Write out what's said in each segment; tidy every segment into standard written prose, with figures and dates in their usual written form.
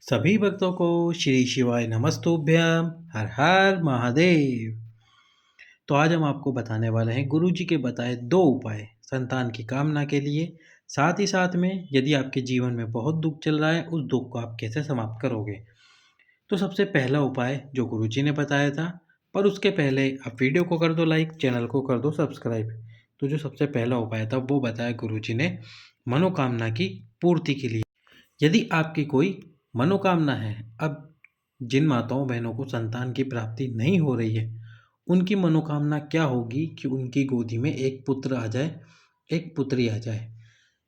सभी भक्तों को श्री शिवाय नमस्तुभ्यम। हर हर महादेव। तो आज हम आपको बताने वाले हैं गुरु जी के बताए 2 उपाय संतान की कामना के लिए। साथ ही साथ में यदि आपके जीवन में बहुत दुख चल रहा है, उस दुख को आप कैसे समाप्त करोगे। तो सबसे पहला उपाय जो गुरु जी ने बताया था, पर उसके पहले आप वीडियो को कर दो लाइक, चैनल को कर दो सब्सक्राइब। तो जो सबसे पहला उपाय था वो बताया गुरु जी ने मनोकामना की पूर्ति के लिए। यदि आपकी कोई मनोकामना है, अब जिन माताओं बहनों को संतान की प्राप्ति नहीं हो रही है, उनकी मनोकामना क्या होगी कि उनकी गोदी में एक पुत्र आ जाए, एक पुत्री आ जाए,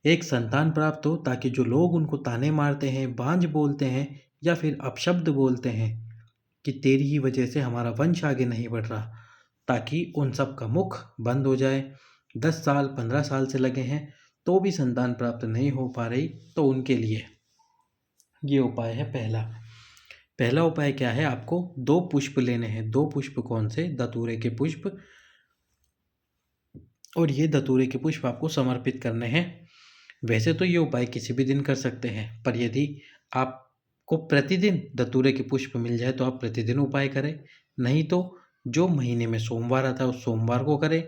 एक संतान प्राप्त हो, ताकि जो लोग उनको ताने मारते हैं, बांझ बोलते हैं या फिर अपशब्द बोलते हैं कि तेरी ही वजह से हमारा वंश आगे नहीं बढ़ रहा, ताकि उन सब का मुख बंद हो जाए। 10 साल 15 साल से लगे हैं तो भी संतान प्राप्त नहीं हो पा रही, तो उनके लिए ये उपाय है। पहला उपाय क्या है, आपको 2 पुष्प लेने हैं। 2 पुष्प कौन से? धतूरे के पुष्प। और ये धतूरे के पुष्प आपको समर्पित करने हैं। वैसे तो ये उपाय किसी भी दिन कर सकते हैं, पर यदि आपको प्रतिदिन धतूरे के पुष्प मिल जाए तो आप प्रतिदिन उपाय करें। नहीं तो जो महीने में सोमवार आता है उस सोमवार को करें,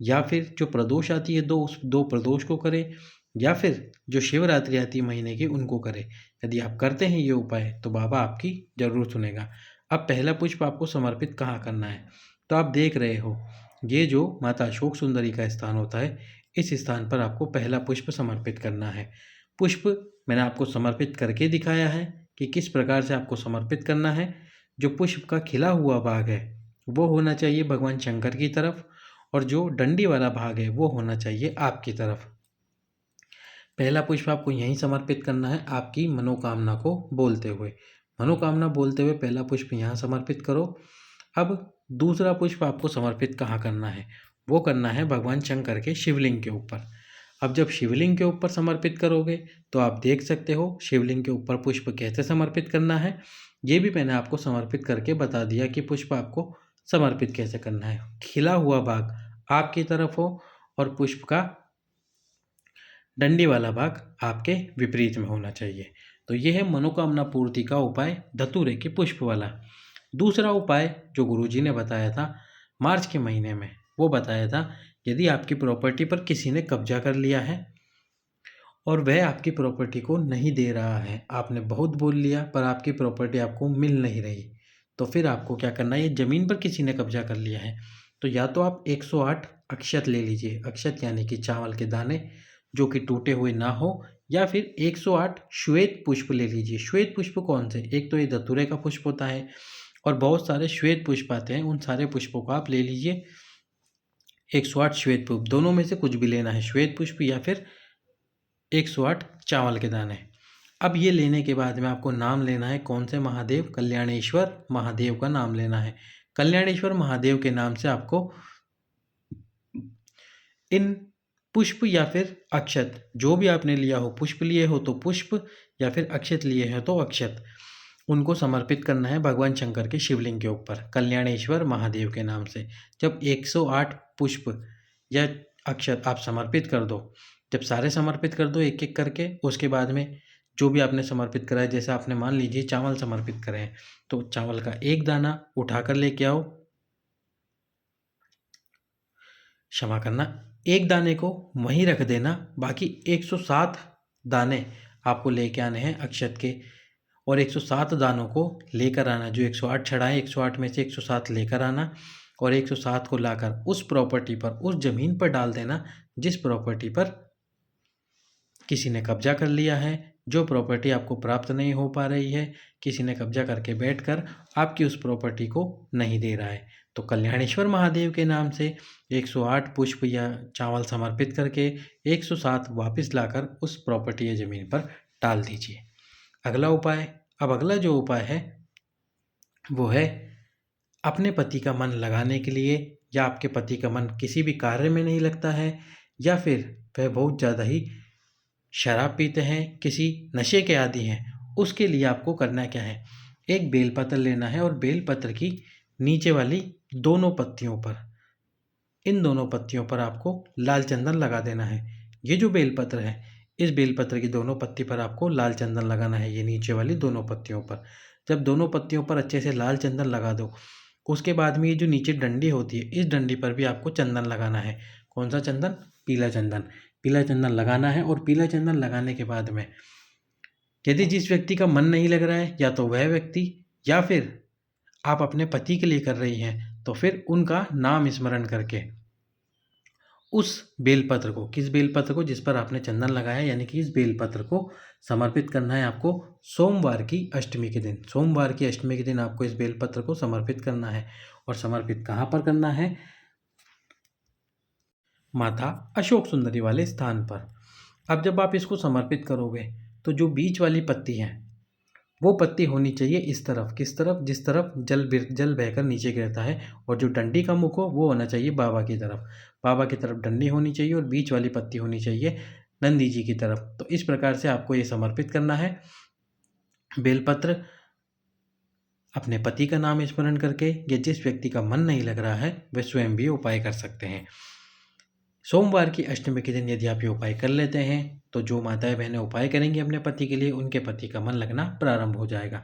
या फिर जो प्रदोष आती है उस 2 प्रदोष को करें, या फिर जो शिवरात्रि आती है महीने की उनको करें। यदि आप करते हैं ये उपाय तो बाबा आपकी ज़रूर सुनेगा। अब पहला पुष्प आपको समर्पित कहाँ करना है, तो आप देख रहे हो ये जो माता अशोक सुंदरी का स्थान होता है, इस स्थान पर आपको पहला पुष्प समर्पित करना है। पुष्प मैंने आपको समर्पित करके दिखाया है कि किस प्रकार से आपको समर्पित करना है। जो पुष्प का खिला हुआ भाग है वो होना चाहिए भगवान शंकर की तरफ, और जो डंडी वाला भाग है वो होना चाहिए आपकी तरफ। पहला पुष्प आपको यहीं समर्पित करना है, आपकी मनोकामना को बोलते हुए। मनोकामना बोलते हुए पहला पुष्प यहाँ समर्पित करो। अब दूसरा पुष्प आपको समर्पित कहाँ करना है, वो करना है भगवान शंकर के शिवलिंग के ऊपर। अब जब शिवलिंग के ऊपर समर्पित करोगे तो आप देख सकते हो शिवलिंग के ऊपर पुष्प कैसे समर्पित करना है। ये भी मैंने आपको समर्पित करके बता दिया कि पुष्प आपको समर्पित कैसे करना है। खिला हुआ भाग आपकी तरफ हो और पुष्प का डंडी वाला भाग आपके विपरीत में होना चाहिए। तो यह है मनोकामना पूर्ति का उपाय धतूरे के पुष्प वाला। दूसरा उपाय जो गुरुजी ने बताया था मार्च के महीने में, वो बताया था यदि आपकी प्रॉपर्टी पर किसी ने कब्जा कर लिया है और वह आपकी प्रॉपर्टी को नहीं दे रहा है, आपने बहुत बोल लिया पर आपकी प्रॉपर्टी आपको मिल नहीं रही, तो फिर आपको क्या करना है। ये ज़मीन पर किसी ने कब्जा कर लिया है तो या तो आप 108 अक्षत ले लीजिए। अक्षत यानी कि चावल के दाने जो कि टूटे हुए ना हो, या फिर 108 श्वेत पुष्प ले लीजिए। श्वेत पुष्प कौन से? एक तो ये धतूरे का पुष्प होता है और बहुत सारे श्वेत पुष्प आते हैं, उन सारे पुष्पों को आप ले लीजिए। 108 श्वेत पुष्प, दोनों में से कुछ भी लेना है, श्वेत पुष्प या फिर 108 चावल के दाने। अब ये लेने के बाद में आपको नाम लेना है कौन से महादेव? कल्याणेश्वर महादेव का नाम लेना है। कल्याणेश्वर महादेव के नाम से आपको इन पुष्प या फिर अक्षत, जो भी आपने लिया हो, पुष्प लिए हो तो पुष्प या फिर अक्षत लिए हो तो अक्षत, उनको समर्पित करना है भगवान शंकर के शिवलिंग के ऊपर कल्याणेश्वर महादेव के नाम से। जब 108 पुष्प या अक्षत आप समर्पित कर दो, जब सारे समर्पित कर दो एक एक करके, उसके बाद में जो भी आपने समर्पित करा है, जैसे आपने मान लीजिए चावल समर्पित करे हैं, तो चावल का एक दाना उठा कर लेके आओ, क्षमा करना, एक दाने को वहीं रख देना, बाकी 107 दाने आपको लेके आने हैं अक्षत के, और 107 दानों को लेकर आना। जो 108 छड़ाएँ, 108 में से 107 लेकर आना और 107 को लाकर उस प्रॉपर्टी पर, उस ज़मीन पर डाल देना जिस प्रॉपर्टी पर किसी ने कब्जा कर लिया है, जो प्रॉपर्टी आपको प्राप्त नहीं हो पा रही है, किसी ने कब्जा करके बैठकर आपकी उस प्रॉपर्टी को नहीं दे रहा है। तो कल्याणेश्वर महादेव के नाम से 108 पुष्प या चावल समर्पित करके 107 वापस लाकर उस प्रॉपर्टी या ज़मीन पर डाल दीजिए। अगला उपाय, अब अगला जो उपाय है वो है अपने पति का मन लगाने के लिए, या आपके पति का मन किसी भी कार्य में नहीं लगता है, या फिर वह बहुत ज़्यादा ही शराब पीते हैं, किसी नशे के आदी हैं, उसके लिए आपको करना क्या है। एक बेलपत्र लेना है और बेलपत्र की नीचे वाली दोनों पत्तियों पर, इन दोनों पत्तियों पर आपको लाल चंदन लगा देना है। ये जो बेलपत्र है इस बेलपत्र की दोनों पत्ती पर आपको लाल चंदन लगाना है, ये नीचे वाली दोनों पत्तियों पर। जब दोनों पत्तियों पर अच्छे से लाल चंदन लगा दो, उसके बाद में ये जो नीचे डंडी होती है, इस डंडी पर भी आपको चंदन लगाना है। कौन सा चंदन? पीला चंदन। पीला चंदन लगाना है और पीला चंदन लगाने के बाद में यदि जिस व्यक्ति का मन नहीं लग रहा है, या तो वह व्यक्ति या फिर आप अपने पति के लिए कर रही हैं, तो फिर उनका नाम स्मरण करके उस बेलपत्र को, किस बेलपत्र को? जिस पर आपने चंदन लगाया, यानी कि इस बेलपत्र को समर्पित करना है आपको सोमवार की अष्टमी के दिन। सोमवार की अष्टमी के दिन आपको इस बेलपत्र को समर्पित करना है। और समर्पित कहाँ पर करना है? माता अशोक सुंदरी वाले स्थान पर। अब जब आप इसको समर्पित करोगे, तो जो बीच वाली पत्ती है, वो पत्ती होनी चाहिए इस तरफ। किस तरफ? जिस तरफ जल बहकर नीचे गिरता है। और जो डंडी का मुख हो, वो होना चाहिए बाबा की तरफ। बाबा की तरफ डंडी होनी चाहिए और बीच वाली पत्ती होनी चाहिए नंदी जी की तरफ। तो इस प्रकार से आपको ये समर्पित करना है बेलपत्र, अपने पति का नाम स्मरण करके। या जिस व्यक्ति का मन नहीं लग रहा है, वह स्वयं भी उपाय कर सकते हैं। सोमवार की अष्टमी के दिन यदि आप ये उपाय कर लेते हैं, तो जो माताएं बहनें उपाय करेंगी अपने पति के लिए, उनके पति का मन लगना प्रारंभ हो जाएगा।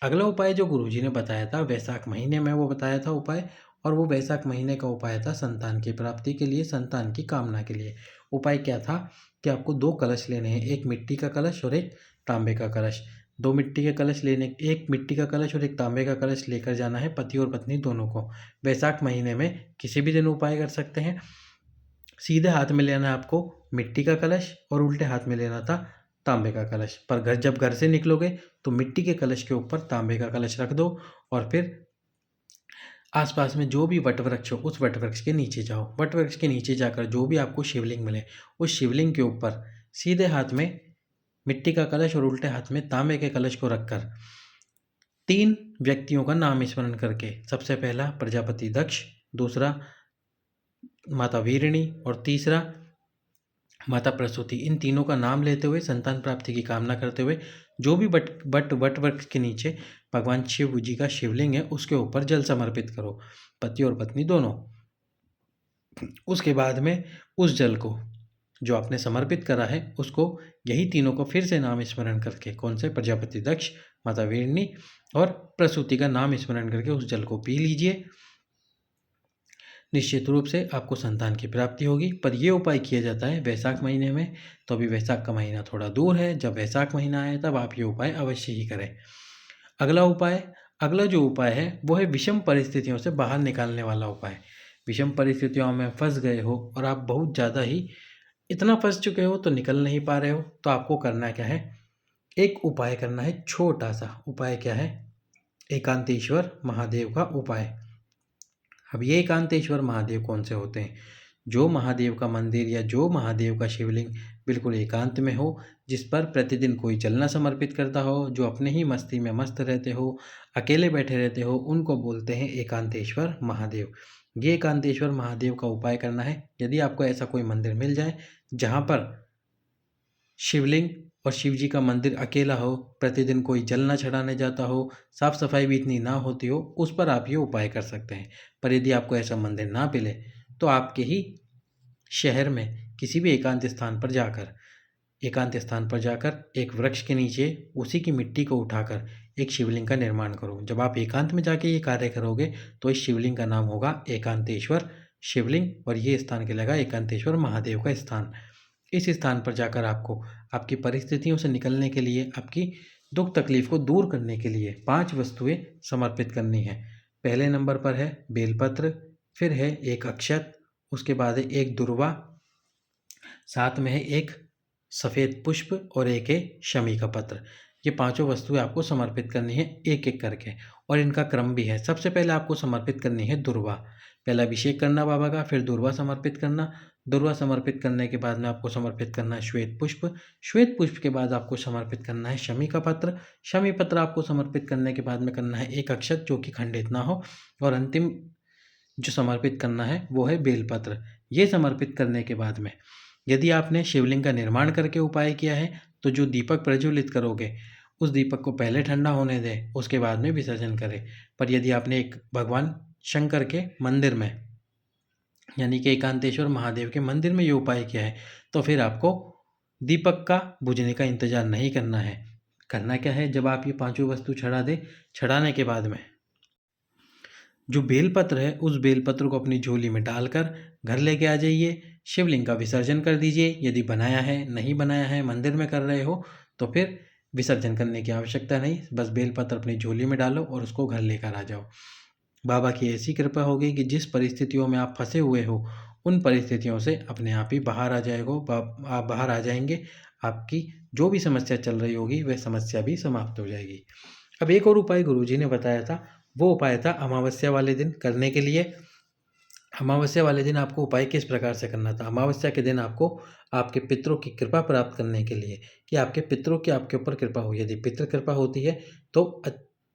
अगला उपाय जो गुरुजी ने बताया था, वैशाख महीने में वो बताया था उपाय, और वो वैशाख महीने का उपाय था संतान की प्राप्ति के लिए, संतान की कामना के लिए। उपाय क्या था कि आपको 2 कलश लेने हैं, एक मिट्टी का कलश और एक तांबे का कलश। 2 मिट्टी के कलश लेने, एक मिट्टी का कलश और एक तांबे का कलश लेकर जाना है पति और पत्नी दोनों को। वैशाख महीने में किसी भी दिन उपाय कर सकते हैं। सीधे हाथ में लेना है आपको मिट्टी का कलश और उल्टे हाथ में लेना था तांबे का कलश। पर जब घर से निकलोगे, तो मिट्टी के कलश के ऊपर तांबे का कलश रख दो और फिर आसपास में जो भी वट वृक्ष हो, उस वट वृक्ष के नीचे जाओ। वट वृक्ष के नीचे जाकर जो भी आपको शिवलिंग मिले, उस शिवलिंग के ऊपर सीधे हाथ में मिट्टी का कलश और उल्टे हाथ में तांबे के कलश को रखकर 3 व्यक्तियों का नाम स्मरण करके, सबसे पहला प्रजापति दक्ष, दूसरा माता वीरणी और तीसरा माता प्रसूति, इन तीनों का नाम लेते हुए संतान प्राप्ति की कामना करते हुए जो भी वट वृक्ष के नीचे भगवान शिव जी का शिवलिंग है, उसके ऊपर जल समर्पित करो, पति और पत्नी दोनों। उसके बाद में उस जल को जो आपने समर्पित करा है, उसको यही तीनों को फिर से नाम स्मरण करके, कौन से? प्रजापति दक्ष, माता वीरणी और प्रसूति का नाम स्मरण करके उस जल को पी लीजिए। निश्चित रूप से आपको संतान की प्राप्ति होगी। पर यह उपाय किया जाता है वैशाख महीने में। तो अभी वैशाख का महीना थोड़ा दूर है, जब वैशाख महीना आए तब आप ये उपाय अवश्य ही करें। अगला जो उपाय है, वो है विषम परिस्थितियों से बाहर निकालने वाला उपाय। विषम परिस्थितियों में फंस गए हो और आप बहुत ज़्यादा ही इतना फंस चुके हो तो निकल नहीं पा रहे हो, तो आपको करना क्या है? एक उपाय करना है, छोटा सा उपाय। क्या है? एकांतेश्वर महादेव का उपाय। अब ये एकांतेश्वर महादेव कौन से होते हैं? जो महादेव का मंदिर या जो महादेव का शिवलिंग बिल्कुल एकांत में हो, जिस पर प्रतिदिन कोई जल न समर्पित करता हो, जो अपने ही मस्ती में मस्त रहते हो, अकेले बैठे रहते हो, उनको बोलते हैं एकांतेश्वर महादेव। ये एकांतेश्वर महादेव का उपाय करना है। यदि आपको ऐसा कोई मंदिर मिल जाए जहाँ पर शिवलिंग और शिव जी का मंदिर अकेला हो, प्रतिदिन कोई जल ना चढ़ाने जाता हो, साफ सफाई भी इतनी ना होती हो, उस पर आप ये उपाय कर सकते हैं। पर यदि आपको ऐसा मंदिर ना मिले, तो आपके ही शहर में किसी भी एकांत स्थान पर जाकर एक वृक्ष के नीचे उसी की मिट्टी को उठाकर एक शिवलिंग का निर्माण करो। जब आप एकांत में जाके ये कार्य करोगे, तो इस शिवलिंग का नाम होगा एकांतेश्वर शिवलिंग, और ये स्थान कहलाएगा एकांतेश्वर महादेव का स्थान। इस स्थान पर जाकर आपको आपकी परिस्थितियों से निकलने के लिए, आपकी दुख तकलीफ को दूर करने के लिए 5 वस्तुएं समर्पित करनी है। पहले नंबर पर है बेलपत्र, फिर है एक अक्षत, उसके बाद है एक दुर्वा, साथ में है एक सफ़ेद पुष्प और एक है शमी का पत्र। ये 5 वस्तुएं आपको समर्पित करनी है एक एक करके, और इनका क्रम भी है। सबसे पहले आपको समर्पित करनी है दुर्वा। पहला अभिषेक करना बाबा का, फिर दुर्वा समर्पित करना। दुर्वा समर्पित करने के बाद में आपको समर्पित करना है श्वेत पुष्प। श्वेत पुष्प के बाद आपको समर्पित करना है शमी का पत्र। शमी पत्र आपको समर्पित करने के बाद में करना है एक अक्षत जो कि खंडित ना हो, और अंतिम जो समर्पित करना है वो है बेलपत्र। ये समर्पित करने के बाद में यदि आपने शिवलिंग का निर्माण करके उपाय किया है, तो जो दीपक प्रज्वलित करोगे, उस दीपक को पहले ठंडा होने दें, उसके बाद में विसर्जन करें। पर यदि आपने एक भगवान शंकर के मंदिर में, यानी कि एकांतेश्वर महादेव के मंदिर में ये उपाय किया है, तो फिर आपको दीपक का बुझने का इंतज़ार नहीं करना है। करना क्या है, जब आप ये पांचों वस्तु चढ़ा दें, चढ़ाने के बाद में जो बेलपत्र है उस बेलपत्र को अपनी झोली में डालकर घर लेके आ जाइए। शिवलिंग का विसर्जन कर दीजिए। यदि बनाया है, नहीं बनाया है, मंदिर में कर रहे हो तो फिर विसर्जन करने की आवश्यकता नहीं, बस बेलपत्र अपनी झोली में डालो और उसको घर लेकर आ जाओ। बाबा की ऐसी कृपा होगी कि जिस परिस्थितियों में आप फंसे हुए हो उन परिस्थितियों से अपने आप ही बाहर आ जाएगो, आप बाहर आ जाएंगे। आपकी जो भी समस्या चल रही होगी वह समस्या भी समाप्त हो जाएगी। अब एक और उपाय गुरुजी ने बताया था, वो उपाय था अमावस्या वाले दिन करने के लिए। अमावस्या वाले दिन आपको उपाय किस प्रकार से करना था? अमावस्या के दिन आपको आपके पितरों की कृपा प्राप्त करने के लिए, कि आपके पितरों की आपके ऊपर कृपा हो, यदि पितृ कृपा होती है तो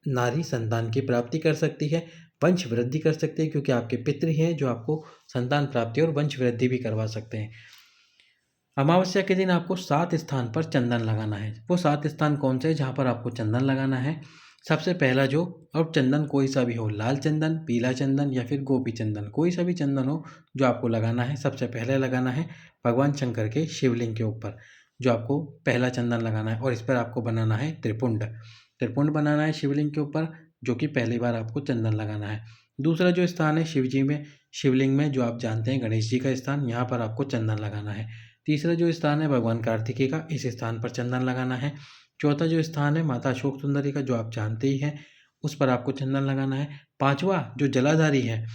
नारी संतान की प्राप्ति कर सकती है, वंश वृद्धि कर सकते हैं, क्योंकि आपके पितृ हैं जो आपको संतान प्राप्ति और वंश वृद्धि भी करवा सकते हैं। अमावस्या के दिन आपको 7 स्थान पर चंदन लगाना है। वो 7 स्थान कौन से हैं जहाँ पर आपको चंदन लगाना है? सबसे पहला जो, और चंदन कोई सा भी हो, लाल चंदन, पीला चंदन या फिर गोपी चंदन, कोई सा भी चंदन हो जो आपको लगाना है। सबसे पहले लगाना है भगवान शंकर के शिवलिंग के ऊपर, जो आपको पहला चंदन लगाना है, और इस पर आपको बनाना है त्रिपुंड। त्रिपुंड बनाना है शिवलिंग के ऊपर, जो कि पहली बार आपको चंदन लगाना है। दूसरा जो स्थान है शिवलिंग में, जो आप जानते हैं गणेश जी का स्थान, यहाँ पर आपको चंदन लगाना है। तीसरा जो स्थान है भगवान कार्तिकेय का, इस स्थान पर चंदन लगाना है। चौथा जो स्थान है माता अशोक सुंदरी का, जो आप जानते ही हैं, उस पर आपको चंदन लगाना है। पांचवा जो जलाधारी है,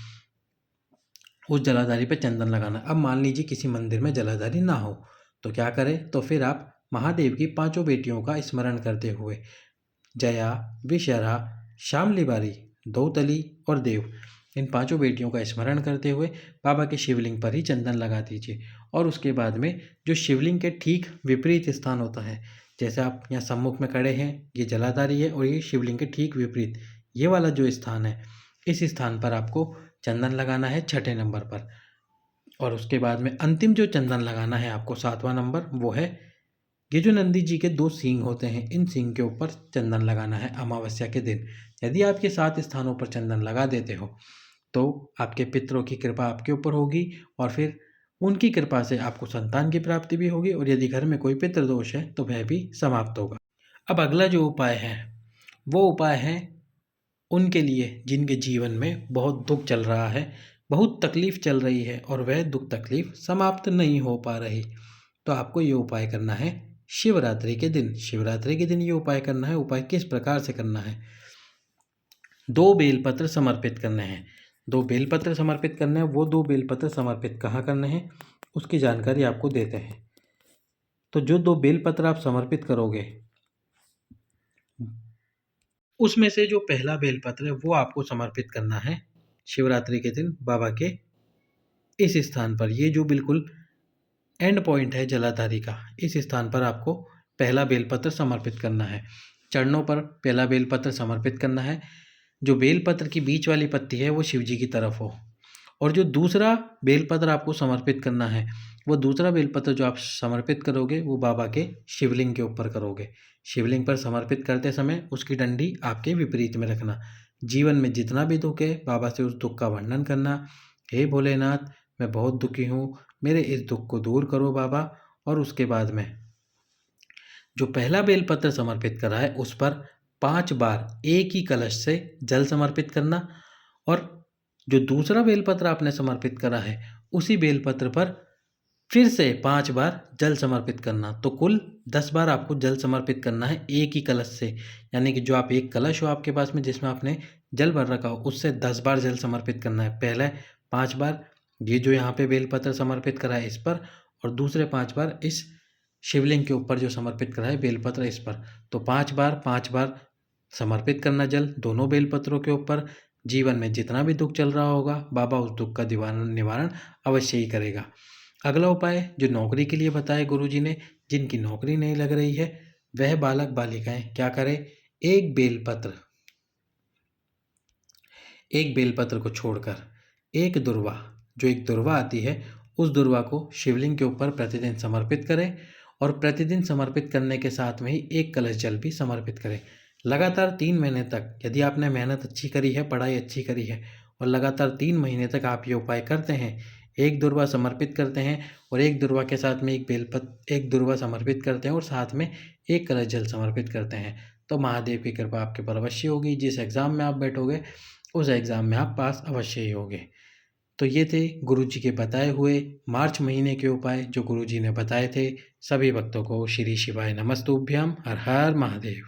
उस जलाधारी पर चंदन लगाना। अब मान लीजिए किसी मंदिर में जलाधारी ना हो तो क्या करें? तो फिर आप महादेव की पांचों बेटियों का स्मरण करते हुए, जया, विषहरा, शामलीबारी, दौतली और देव, इन पांचों बेटियों का स्मरण करते हुए बाबा के शिवलिंग पर ही चंदन लगा दीजिए। और उसके बाद में जो शिवलिंग के ठीक विपरीत स्थान होता है, जैसे आप यहाँ सम्मुख में खड़े हैं, ये जलाधारी है और ये शिवलिंग के ठीक विपरीत ये वाला जो स्थान है, इस स्थान पर आपको चंदन लगाना है 6ठे नंबर पर। और उसके बाद में अंतिम जो चंदन लगाना है आपको 7वां नंबर, वो है ये जो नंदी जी के 2 सींग होते हैं, इन सींग के ऊपर चंदन लगाना है अमावस्या के दिन। यदि आप ये 7 स्थानों पर चंदन लगा देते हो तो आपके पितरों की कृपा आपके ऊपर होगी, और फिर उनकी कृपा से आपको संतान की प्राप्ति भी होगी, और यदि घर में कोई पितृदोष है तो वह भी समाप्त होगा। अब अगला जो उपाय है, वो उपाय है उनके लिए जिनके जीवन में बहुत दुख चल रहा है, बहुत तकलीफ चल रही है और वह दुख तकलीफ समाप्त नहीं हो पा रही। तो आपको ये उपाय करना है शिवरात्रि के दिन। शिवरात्रि के दिन ये उपाय करना है। उपाय किस प्रकार से करना है? 2 बेलपत्र समर्पित करने हैं। 2 बेलपत्र समर्पित करने हैं। वो 2 बेलपत्र समर्पित कहाँ करने हैं, उसकी जानकारी आपको देते हैं। तो जो 2 बेलपत्र आप समर्पित करोगे, उसमें से जो पहला बेलपत्र है वो आपको समर्पित करना है शिवरात्रि के दिन बाबा के इस स्थान पर। ये जो बिल्कुल एंड पॉइंट है जलाधारी का, इस स्थान पर आपको पहला बेलपत्र समर्पित करना है। चरणों पर पहला बेलपत्र समर्पित करना है। जो बेलपत्र की बीच वाली पत्ती है वो शिव जी की तरफ हो, और जो दूसरा बेलपत्र आपको समर्पित करना है, वो दूसरा बेलपत्र जो आप समर्पित करोगे वो बाबा के शिवलिंग के ऊपर करोगे। शिवलिंग पर समर्पित करते समय उसकी डंडी आपके विपरीत में रखना। जीवन में जितना भी दुख है बाबा से उस दुख का वर्णन करना। हे भोलेनाथ, मैं बहुत दुखी हूँ, मेरे इस दुख को दूर करो बाबा। और उसके बाद में जो पहला बेलपत्र समर्पित करा है उस पर 5 बार एक ही कलश से जल समर्पित करना, और जो दूसरा बेलपत्र आपने समर्पित करा है उसी बेलपत्र पर फिर से 5 बार जल समर्पित करना। तो कुल 10 बार आपको जल समर्पित करना है एक ही कलश से। यानी कि जो आप एक कलश हो आपके पास में जिसमें आपने जल भर रखा हो, उससे 10 बार जल समर्पित करना है। पहले 5 बार ये जो यहाँ पे बेलपत्र समर्पित करा है इस पर, और दूसरे 5 बार इस शिवलिंग के ऊपर जो समर्पित करा है बेलपत्र इस पर। तो 5 बार समर्पित करना जल दोनों बेलपत्रों के ऊपर। जीवन में जितना भी दुख चल रहा होगा बाबा उस दुख का निवारण अवश्य ही करेगा। अगला उपाय जो नौकरी के लिए बताया गुरुजी ने, जिनकी नौकरी नहीं लग रही है वह बालक बालिकाएं क्या करें? एक बेलपत्र को छोड़कर एक दुर्वा, जो एक दुर्वा आती है, उस दुर्वा को शिवलिंग के ऊपर प्रतिदिन समर्पित करें, और प्रतिदिन समर्पित करने के साथ में ही एक कलश जल भी समर्पित करें। लगातार 3 महीने तक, यदि आपने मेहनत अच्छी करी है, पढ़ाई अच्छी करी है और लगातार 3 महीने तक आप ये उपाय करते हैं, एक दुर्वा समर्पित करते हैं और एक दुर्वा के साथ में एक दुर्वा समर्पित करते हैं और साथ में एक कलश जल समर्पित करते हैं, तो महादेव की कृपा आपके पर अवश्य होगी। जिस एग्ज़ाम में आप बैठोगे उस एग्ज़ाम में आप पास अवश्य ही होगे। तो ये थे गुरुजी के बताए हुए मार्च महीने के उपाय जो गुरुजी ने बताए थे। सभी भक्तों को श्री शिवाय नमस्तुभ्यम। हर हर महादेव।